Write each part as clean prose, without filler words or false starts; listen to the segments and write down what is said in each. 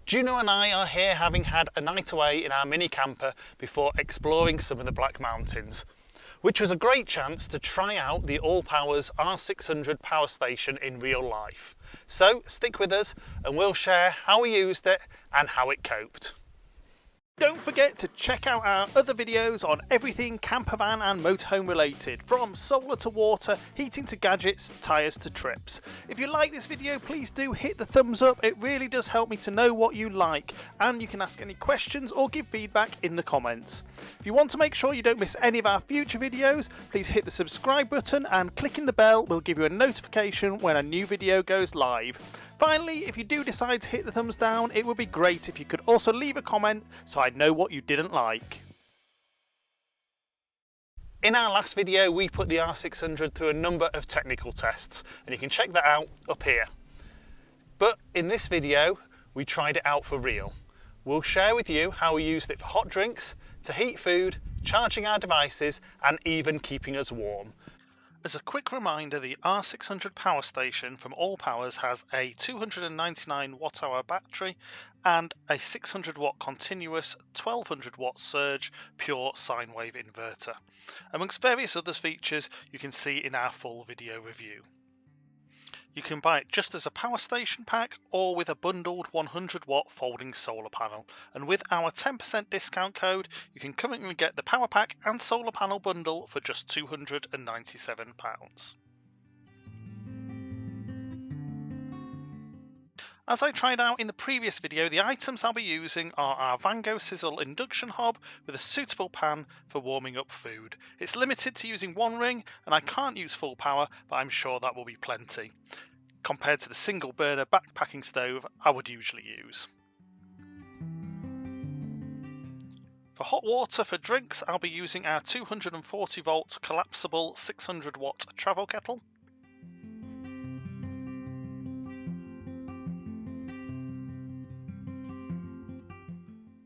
Juno and I are here having had a night away in our mini camper before exploring some of the Black Mountains, which was a great chance to try out the All Powers R600 Powerstation in real life. So stick with us and we'll share how we used it and how it coped. Don't forget to check out our other videos on everything campervan and motorhome related, from solar to water, heating to gadgets, tyres to trips. If you like this video, please do hit the thumbs up. It really does help me to know what you like, and you can ask any questions or give feedback in the comments. If you want to make sure you don't miss any of our future videos, please hit the subscribe button, and clicking the bell will give you a notification when a new video goes live. Finally, if you do decide to hit the thumbs down, it would be great if you could also leave a comment so I know what you didn't like. In our last video, we put the R600 through a number of technical tests, and you can check that out up here. But in this video, we tried it out for real. We'll share with you how we used it for hot drinks, to heat food, charging our devices, and even keeping us warm. As a quick reminder, the R600 Powerstation from All Powers has a 299 watt-hour battery and a 600 watt continuous 1200 watt surge pure sine wave inverter, amongst various other features you can see in our full video review. You can buy it just as a power station pack or with a bundled 100 watt folding solar panel, and with our 10% discount code you can currently get the power pack and solar panel bundle for just £297. As I tried out in the previous video, the items I'll be using are our Vango Sizzle induction hob with a suitable pan for warming up food. It's limited to using one ring and I can't use full power, but I'm sure that will be plenty, compared to the single burner backpacking stove I would usually use. For hot water for drinks, I'll be using our 240 volt collapsible 600 watt travel kettle.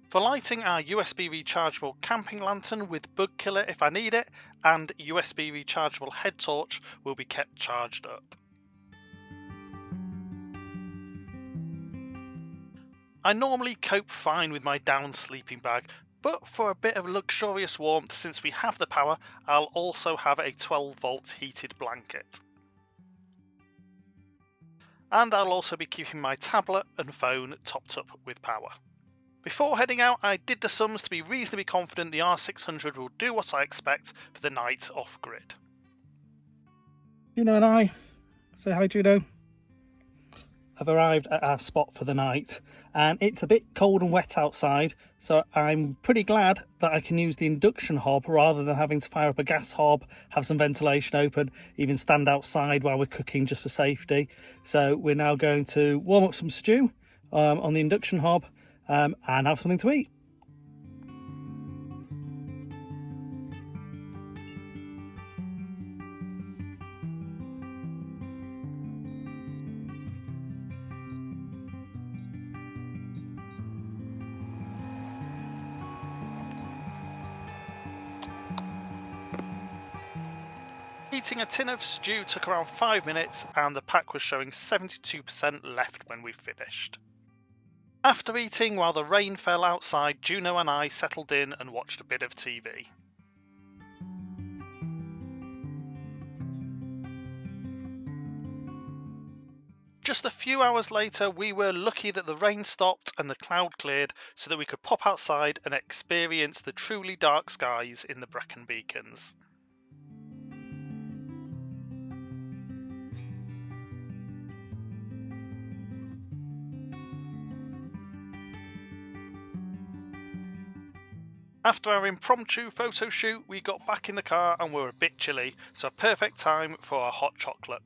For lighting, our USB rechargeable camping lantern with bug killer if I need it, and USB rechargeable head torch will be kept charged up. I normally cope fine with my down sleeping bag, but for a bit of luxurious warmth, since we have the power, I'll also have a 12 volt heated blanket. And I'll also be keeping my tablet and phone topped up with power. Before heading out, I did the sums to be reasonably confident the R600 will do what I expect for the night off-grid. Juno and I, say hi Juno, have arrived at our spot for the night, and it's a bit cold and wet outside, so I'm pretty glad that I can use the induction hob rather than having to fire up a gas hob, have some ventilation open, even stand outside while we're cooking just for safety. So we're now going to warm up some stew on the induction hob, and have something to eat. Eating a tin of stew took around 5 minutes, and the pack was showing 72% left when we finished. After eating, while the rain fell outside, Juno and I settled in and watched a bit of TV. Just a few hours later, we were lucky that the rain stopped and the cloud cleared so that we could pop outside and experience the truly dark skies in the Brecon Beacons. After our impromptu photo shoot, we got back in the car and were a bit chilly, so a perfect time for a hot chocolate.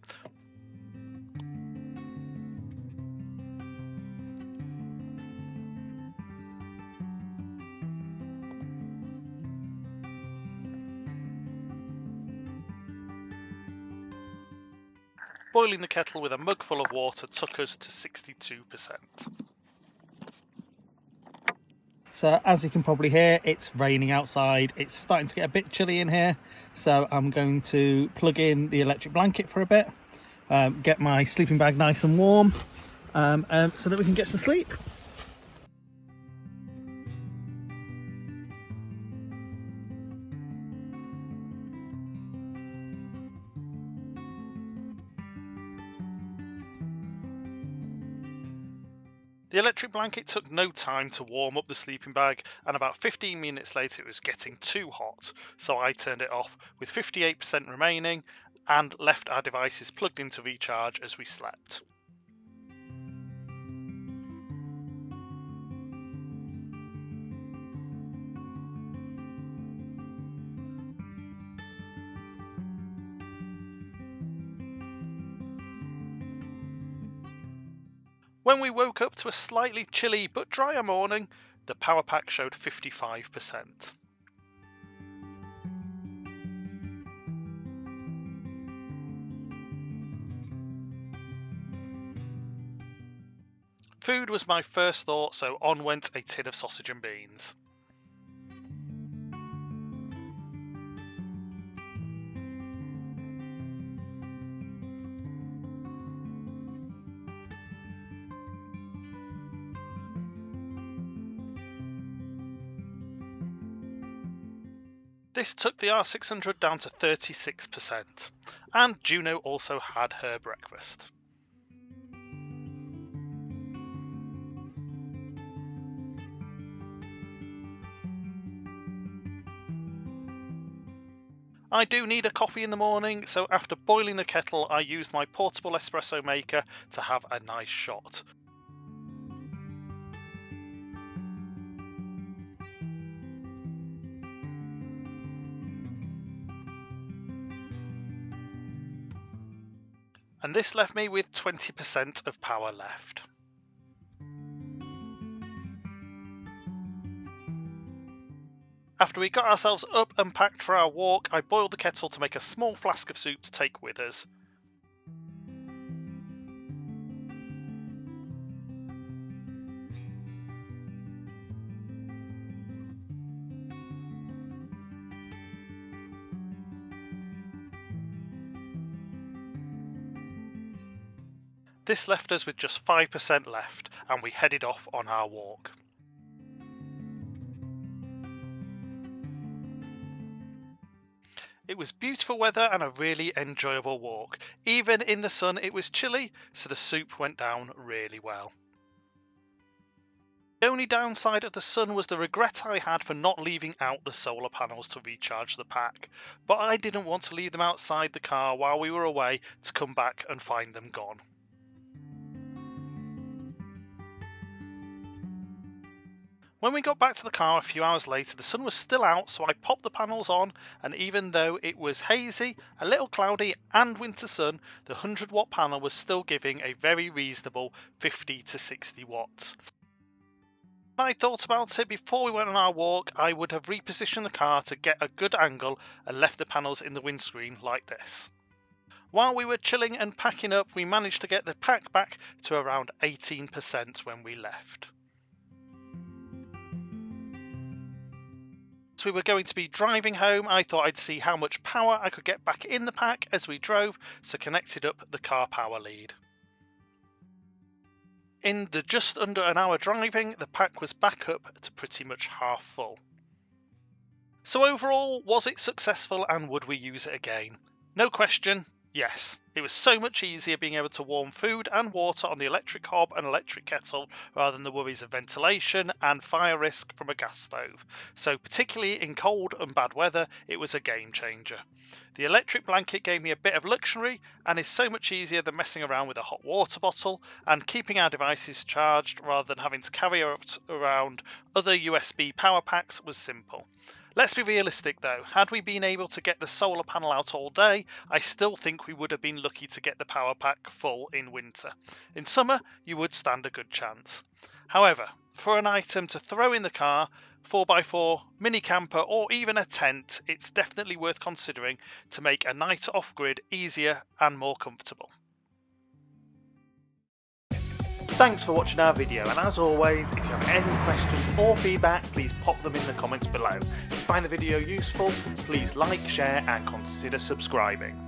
Boiling the kettle with a mug full of water took us to 62%. So as you can probably hear, it's raining outside. It's starting to get a bit chilly in here. So I'm going to plug in the electric blanket for a bit, get my sleeping bag nice and warm, so that we can get some sleep. The electric blanket took no time to warm up the sleeping bag, and about 15 minutes later it was getting too hot, so I turned it off with 58% remaining and left our devices plugged in to recharge as we slept. When we woke up to a slightly chilly but drier morning, the power pack showed 55%. Food was my first thought, so on went a tin of sausage and beans. This took the R600 down to 36%, and Juno also had her breakfast. I do need a coffee in the morning, so after boiling the kettle I used my portable espresso maker to have a nice shot. And this left me with 20% of power left. After we got ourselves up and packed for our walk, I boiled the kettle to make a small flask of soup to take with us. This left us with just 5% left, and we headed off on our walk. It was beautiful weather and a really enjoyable walk. Even in the sun it was chilly, so the soup went down really well. The only downside of the sun was the regret I had for not leaving out the solar panels to recharge the pack, but I didn't want to leave them outside the car while we were away to come back and find them gone. When we got back to the car a few hours later, the sun was still out, so I popped the panels on, and even though it was hazy, a little cloudy and winter sun, the 100-watt panel was still giving a very reasonable 50 to 60 watts. When I thought about it before we went on our walk, I would have repositioned the car to get a good angle and left the panels in the windscreen like this. While we were chilling and packing up, we managed to get the pack back to around 18% when we left. As we were going to be driving home, I thought I'd see how much power I could get back in the pack as we drove, so connected up the car power lead. In the just under an hour driving, the pack was back up to pretty much half full. So overall, was it successful and would we use it again? No question, yes. It was so much easier being able to warm food and water on the electric hob and electric kettle rather than the worries of ventilation and fire risk from a gas stove. So particularly in cold and bad weather, it was a game changer. The electric blanket gave me a bit of luxury and is so much easier than messing around with a hot water bottle, and keeping our devices charged rather than having to carry around other USB power packs was simple. Let's be realistic though, had we been able to get the solar panel out all day, I still think we would have been lucky to get the power pack full in winter. In summer, you would stand a good chance. However, for an item to throw in the car, 4x4, mini camper or even a tent, it's definitely worth considering to make a night off-grid easier and more comfortable. Thanks for watching our video, and as always, if you have any questions or feedback, please pop them in the comments below. If you find the video useful, please like, share and consider subscribing.